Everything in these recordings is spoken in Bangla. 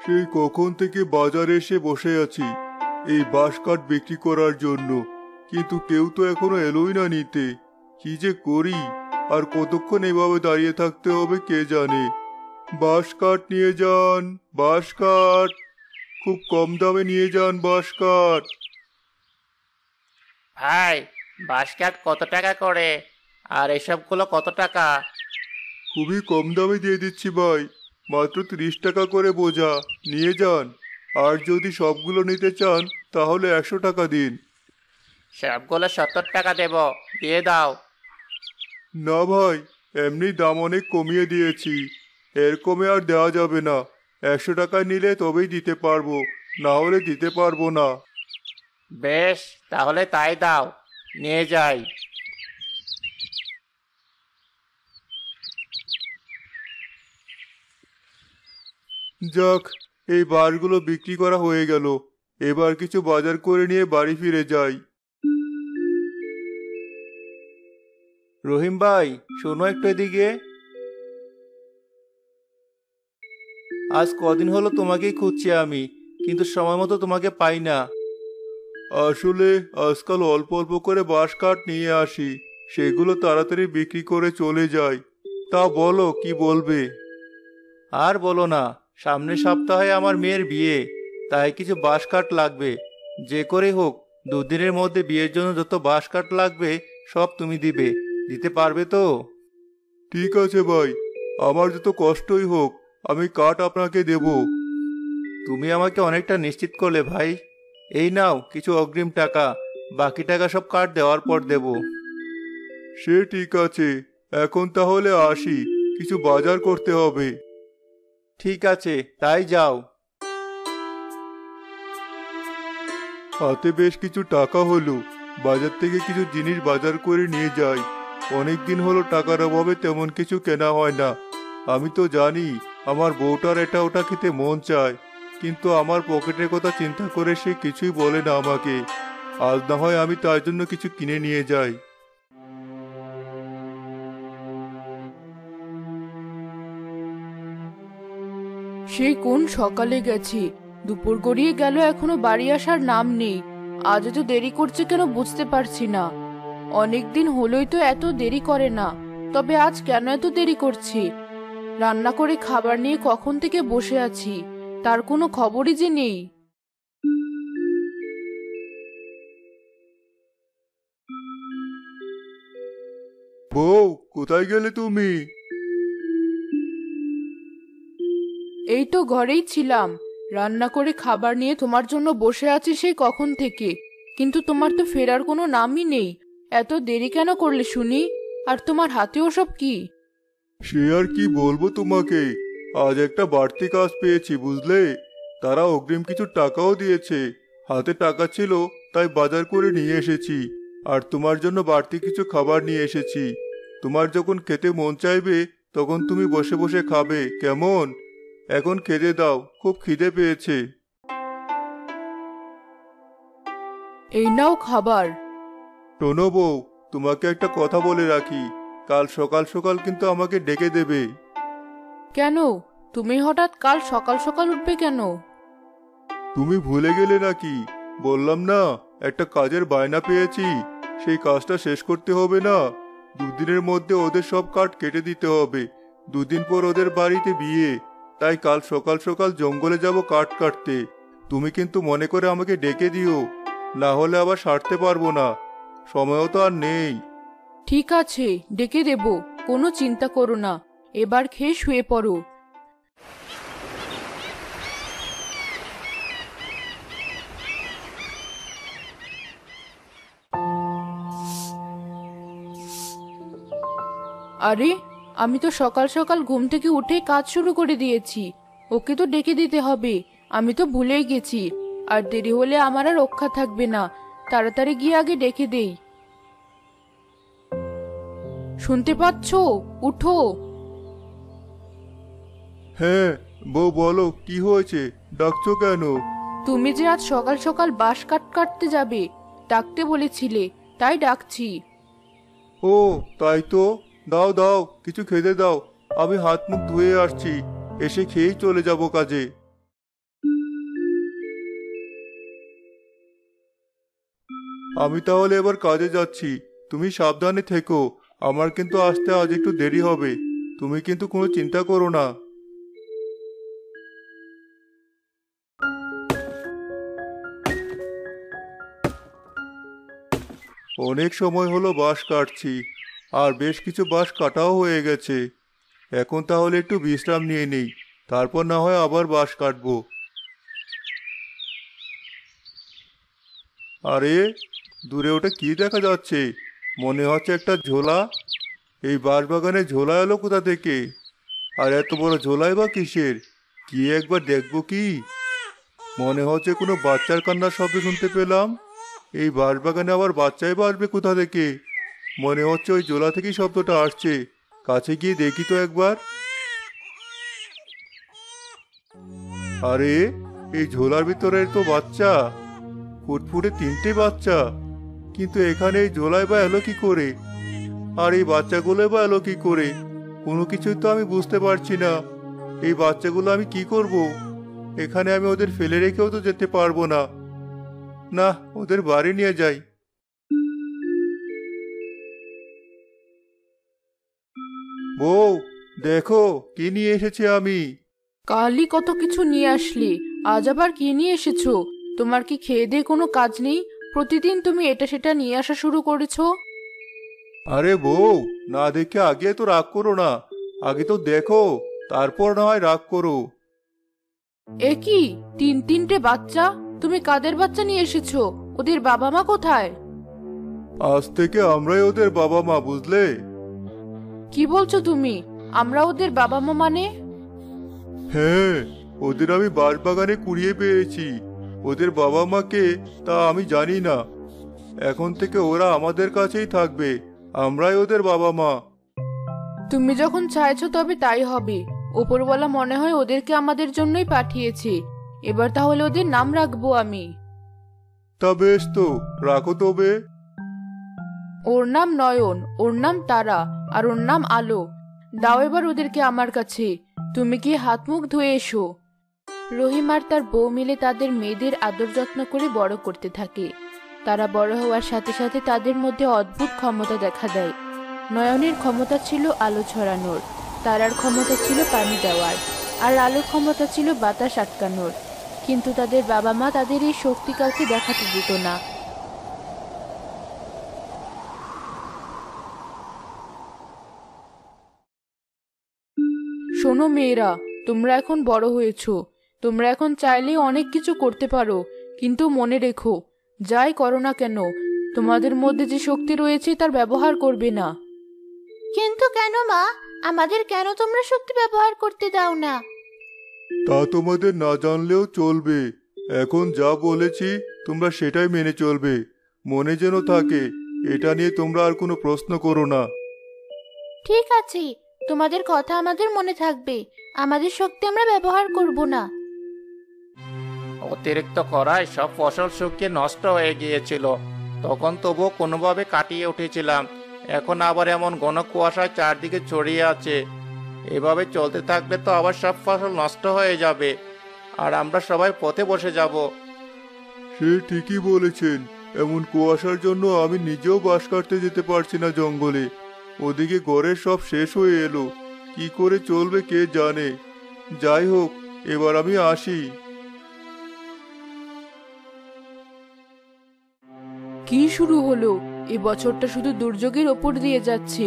সেই কখন থেকে বাজারে এসে বসে আছি এই বাঁশ কাঠ বিক্রি করার জন্য, কিন্তু কেউ তো এখনো এলোই না নিতে। কি যে করি, আর কতক্ষণ এভাবে দাঁড়িয়ে থাকতে হবে কে জানে। বাঁশ কাঠ নিয়ে যান, বাঁশ কাঠ, খুব কম দামে নিয়ে যান বাঁশ কাঠ। ভাই, বাঁশকাঠ কত টাকা করে? আর এসবগুলো কত টাকা? খুবই কম দামে দিয়ে দিচ্ছি ভাই, মাত্র 30 টাকা করে বোঝা, নিয়ে যান। আর যদি সবগুলো নিতে চান তাহলে 100 টাকা দিন। সবগুলো 70 টাকা দেব, দিয়ে দাও। না ভাই, এমনি দাম অনেক কমিয়ে দিয়েছি, এর কমে আর দেওয়া যাবে না। 100 টাকা নিলে তবেই দিতে পারবো, না হলে দিতে পারবো না। বেশ, তাহলে তাই দাও, নিয়ে যাই। যাক, এই বাঁশগুলো বিক্রি করা হয়ে গেল। এবার কিছু বাজার করে নিয়ে বাড়ি ফিরে যাই। রহিম ভাই, শোনো একটু এদিকে। আজ কদিন হলো তোমাকেই খুঁজছি আমি, কিন্তু সময় মতো তোমাকে পাই না। আসলে আজকাল অল্প অল্প করে বাঁশ কাঠ নিয়ে আসি, সেগুলো তাড়াতাড়ি বিক্রি করে চলে যাই। তা বলো, কি বলবে? আর বলো না, সামনের সপ্তাহে আমার মেয়ের বিয়ে, তাই কিছু বাঁশ কাঠ লাগবে। যে করে হোক 2 দিনের মধ্যে বিয়ের জন্য যত বাঁশ কাঠ লাগবে সব তুমি দিবে, দিতে পারবে তো? ঠিক আছে ভাই, আমার যত কষ্টই হোক আমি কাঠ আপনাকে দেব। তুমি আমাকে অনেকটা নিশ্চিত করলে ভাই। এই নাও কিছু অগ্রিম টাকা, বাকি টাকা সব কাঠ দেওয়ার পর দেব। সে ঠিক আছে, এখন তাহলে আসি, কিছু বাজার করতে হবে। ঠিক আছে, তাই যাও। হাতে বেশ কিছু টাকা হলো, বাজার থেকে কিছু জিনিস বাজার করে নিয়ে যাই। অনেক দিন হলো টাকার অভাবে তেমন কিছু কেনা হয় না। আমি তো জানি আমার বউটার এটা ওটা খেতে মন চায়, কিন্তু আমার পকেটের কথা চিন্তা করে সে কিছুই বলে না আমাকে। আজ না হয় আমি তার জন্য কিছু কিনে নিয়ে যাই। সেই কোন সকালে গেছি, দুপুর গড়িয়ে গেল, এখনো বাড়ি আসার নাম নেই। আজ এত দেরি করছে কেন বুঝতে পারছি না। অনেকদিন হলোই তো এত দেরি করে না, তবে আজ কেন এত দেরি করছি? রান্না করে খাবার নিয়ে কখন থেকে বসে আছি, তার কোনো খবরই যে নেই। বউ, কোথায় গেলে তুমি? এই তো ঘরেই ছিলাম, রান্না করে খাবার নিয়ে তোমার জন্য বসে আছি সেই কখন থেকে, কিন্তু তোমার তো ফেরার কোনো নামই নেই। এত দেরি কেন করলে শুনি? আর তোমার হাতেও সব কি? সে আর কি বলবো তোমাকে, আজ একটা বাড়তি কাজ পেয়েছি বুঝলে। তারা অগ্রিম কিছু টাকাও দিয়েছে, হাতে টাকা ছিল তাই বাজার করে নিয়ে এসেছি। আর তোমার জন্য বাড়তি কিছু খাবার নিয়ে এসেছি। তোমার যখন খেতে মন চাইবে তখন তুমি বসে বসে খাবে, কেমন? এখন খেতে দাও, খুব খিদে পেয়েছে। এই নাও খাবার। শোনো বউ, তোমাকে একটা কথা বলে রাখি, কাল সকাল সকাল কিন্তু আমাকে ডেকে দেবে। কেন? তুমি হঠাৎ কাল সকাল সকাল উঠবে কেন? তুমি ভুলে গেলে নাকি? বললাম না, একটা কাজের বায়না পেয়েছি, সেই কাজটা শেষ করতে হবে না? 2 দিনের মধ্যে ওদের সব কাঠ কেটে দিতে হবে। 2 দিন পর ওদের বাড়িতে বিয়ে, তাই কাল সকাল সকাল জঙ্গলে যাব কাঠ কাটতে। তুমি কিন্তু মনে করে আমাকে ডেকে দিও, না হলে আবার সারতে পারবো না, সময়ও তো আর নেই। ঠিক আছে, ডেকে দেব, কোনো চিন্তা করো না। এবার খেয়ে শুয়ে পড়ো। আরে, আমি তো সকাল সকাল ঘুম থেকে উঠে কাজ শুরু করে দিয়েছি। ওকে তো ডেকে দিতে হবে, আমি তো ভুলেই গেছি। আর দেরি হলে আমার আর রক্ষা থাকবে না, তাড়াতাড়ি গিয়ে আগে ডেকে দেই। শুনতে পাচ্ছো? উঠো। হ্যাঁ বউ, বলো কি হয়েছে, ডাকছো কেন? তুমি যে আজ সকাল সকাল বাঁশ কাটতে যাবে, ডাকতে বলেছিলে, তাই ডাকছি। ও তাই তো, দাও দাও কিছু খেতে দাও, আমি হাত মুখ ধুয়ে আসছি, এসে খেয়েই চলে যাব কাজে। আমি তাহলে এবার কাজে যাচ্ছি। তুমি সাবধানে থেকো। আমার কিন্তু আসতে আজ একটু দেরি হবে। তুমি কিন্তু কোনো চিন্তা করো না। অনেক সময় হলো বাঁশ কাটছি, আর বেশ কিছু বাঁশ কাটাও হয়ে গেছে। এখন তাহলে একটু বিশ্রাম নিয়ে নেই, তারপর না হয় আবার বাঁশ কাটবো। আরে, দূরে ওটা কি দেখা যাচ্ছে? মনে হচ্ছে একটা ঝোলা। এই বাঁশবাগানে ঝোলা এলো কোথা থেকে? আর এত বড় ঝোলাই বা কিসের? কি একবার দেখবো কি? মনে হচ্ছে কোনো বাচ্চার কান্নার শব্দ শুনতে পেলাম। এই বাঁশবাগানে আবার বাচ্চাই বা আসবে কোথা থেকে? মনে হচ্ছে ওই ঝোলা থেকেই শব্দটা আসছে। কাছে গিয়ে দেখি তো একবার। আরে, এই ঝোলার ভিতরে তো বাচ্চা, ফুটফুটে 3টে বাচ্চা। কিন্তু এখানে এই ঝোলায় বা এলো কি করে? আর এই বাচ্চাগুলো বা এলো কি করে? কোনো কিছুই তো আমি বুঝতে পারছি না। এই বাচ্চাগুলো আমি কি করব? এখানে আমি ওদের ফেলে রেখেও তো যেতে পারবো না। না, ওদের বাড়ি নিয়ে যাই। বউ, দেখো কি নিয়ে এসেছি আমি। কালই কত কিছু নিয়ে আসলি, আজ আবার কি নিয়ে এসেছো? তোমার কি খেয়ে দিয়ে কোনো কাজ নেই? প্রতিদিন তুমি এটা সেটা নিয়ে আসা শুরু করেছো। আরে বউ, না দেখে আগে তো রাগ করো না। আগে তো দেখো, তারপর না হয় রাগ করো। এ কি, 3টে বাচ্চা? তুমি কাদের বাচ্চা নিয়ে এসেছো? ওদের বাবা মা কোথায়? আজ থেকে আমরাই ওদের বাবা মা, বুঝলে? কি বলছো তুমি? আমরা ওদের বাবা মা মানে? হ্যাঁ, ওদের আমি বাঁশবাগানে কুড়িয়ে পেয়েছি। ওদের বাবা মাকে তা আমি জানি না। এখন থেকে ওরা আমাদের কাছেই থাকবে। আমরাই ওদের বাবা মা। তুমি যখন চাইছো তবে তাই হবে। ওপরওয়ালা মনে হয় ওদেরকে আমাদের জন্যই পাঠিয়েছে। এবার তাহলে ওদের নাম রাখবো আমি। তা বেশ, তো রাখো তবে। ওর নাম নয়ন, ওর নাম তারা, আর ওর নাম আলো। দাও এবার ওদেরকে আমার কাছে। তুমি কি হাত মুখ ধুয়ে এসো। রহিম আর তার বউ মিলে তাদের মেয়েদের আদর যত্ন করে বড় করতে থাকে। তারা বড় হওয়ার সাথে সাথে তাদের মধ্যে অদ্ভুত ক্ষমতা দেখা দেয়। নয়নের ক্ষমতা ছিল আলো ছড়ানোর, তারার ক্ষমতা ছিল পানি দেওয়ার, আর আলোর ক্ষমতা ছিল বাতাস আটকানোর। কিন্তু তাদের বাবা মা তাদের এই শক্তি কাউকে দেখাতে দিত না। শোনো মেয়েরা, তোমরা এখন বড় হয়েছো। তোমরা এখন চাইলেই অনেক কিছু করতে পারো, কিন্তু মনে রেখো, যাই করো না কেন, তোমাদের মধ্যে যে শক্তি রয়েছে তার ব্যবহার করবে না। কিন্তু কেন মা, আমাদের কেন তোমরা শক্তি ব্যবহার করতে দাও না? তা তোমাদের না জানলেও চলবে। এখন যা বলেছি তোমরা সেটাই মেনে চলবে। মনে যেন থাকে, এটা নিয়ে তোমরা আর কোনো প্রশ্ন করো না। ঠিক আছে, তোমাদের কথা আমাদের মনে থাকবে। আমাদের শক্তি আমরা ব্যবহার করব না। অতিরিক্ত খরায় সব ফসল শুকিয়ে নষ্ট হয়ে গিয়েছিল। তখন তবুও কোনোভাবে কাটিয়ে উঠেছিলাম। এখন আবার এমন ঘন কুয়াশায় চারদিকে ছড়িয়ে আছে। এভাবে চলতে থাকলে তো আবার সব ফসল নষ্ট হয়ে যাবে, আর আমরা সবাই পথে বসে যাব। সে ঠিকই বলেছেন। এমন কুয়াশার জন্য আমি নিজেও বাঁশ কাটতে যেতে পারছি না জঙ্গলে। ওদিকে ঘরের সব শেষ হয়ে এলো। কি করে চলবে কে জানে। যাই হোক, এবার আমি আসি। কি শুরু হলো? এই বছরটা শুধু দুর্যোগের ওপর দিয়ে যাচ্ছে।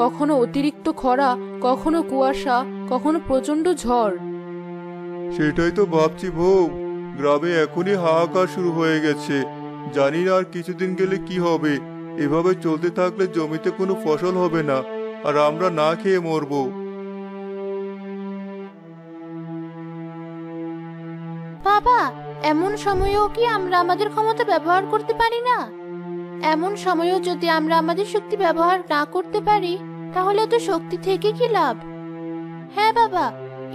কখনো অতিরিক্ত খরা, কখনো কুয়াশা, কখনো প্রচন্ড ঝড়। সেটাই তো ভাবছি বউ। গ্রামে এখনই হাহাকার শুরু হয়ে গেছে। জানি না আর কিছুদিন গেলে কি হবে। এভাবে চলতে থাকলে জমিতে কোনো ফসল হবে না, আর আমরা না খেয়ে মরবো। বাবা, এমন সময়েও কি আমরা আমাদের ক্ষমতা ব্যবহার করতে পারি না? এমন সময়েও যদি আমরা আমাদের শক্তি ব্যবহার না করতে পারি, তাহলে তো শক্তি থেকে কি লাভ? হ্যাঁ বাবা,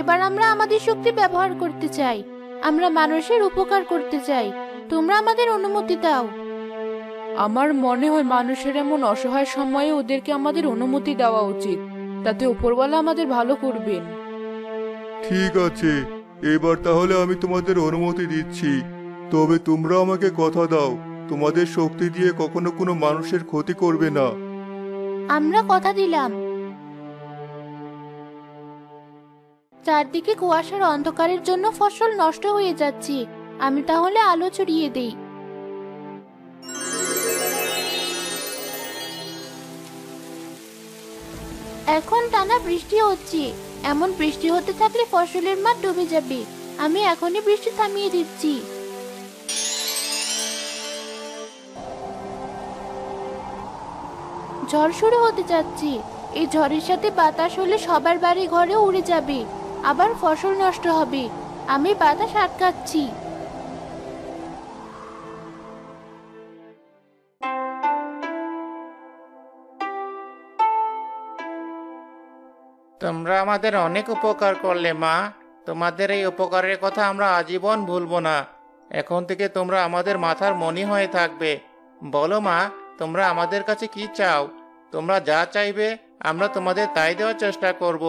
এবার আমরা আমাদের শক্তি ব্যবহার করতে চাই। আমরা মানুষের উপকার করতে চাই। তোমরা আমাদের অনুমতি দাও। আমার মনে হয় মানুষের এমন অসহায় সময়ে ওদেরকে আমাদের অনুমতি দেওয়া উচিত। তাতে উপরওয়ালা আমাদের ভালো করবেন। ঠিক আছে, এবার তাহলে আমি তোমাদের অনুমতি দিচ্ছি। তবে তোমরা আমাকে কথা দাও, তোমাদের শক্তি দিয়ে কখনো কোনো মানুষের ক্ষতি করবে না। আমরা কথা দিলাম। চারদিকে কুয়াশার অন্ধকারের জন্য ফসল নষ্ট হয়ে যাচ্ছে। আমি তাহলে আলো ছড়িয়ে দেই। এখন টানা বৃষ্টি হচ্ছে। এমন বৃষ্টি হতে থাকলে ফসলের মাঠ ডুবে যাবে। আমি এখনই বৃষ্টি থামিয়ে দিচ্ছি। ঝড় শুরু হতে যাচ্ছে। এই ঝড়ের সাথে বাতাস হলে সবার বাড়ি ঘরে উড়ে যাবে, আবার ফসল নষ্ট হবে। আমি বাতাস আটকাচ্ছি। তোমরা আমাদের অনেক উপকার করলে মা। তোমাদের এই উপকারের কথা আমরা আজীবন ভুলবো না। এখন থেকে তোমরা আমাদের মাথার মণি হয়ে থাকবে। বলো মা, তোমরা আমাদের কাছে কি চাও? তোমরা যা চাইবে আমরা তোমাদের তাই দেওয়ার চেষ্টা করব।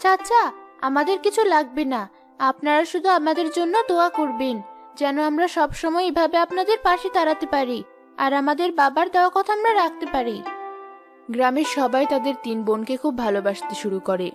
চাচা, আমাদের কিছু লাগবে না। আপনারা শুধু আমাদের জন্য দোয়া করবেন, যেন আমরা সব সময় এভাবে আপনাদের পাশে দাঁড়াতে পারি, আর আমাদের বাবার দেওয়া কথা আমরা রাখতে পারি। গ্রামের সবাই তাদের 3 বোনকে খুব ভালোবাসতে শুরু করে।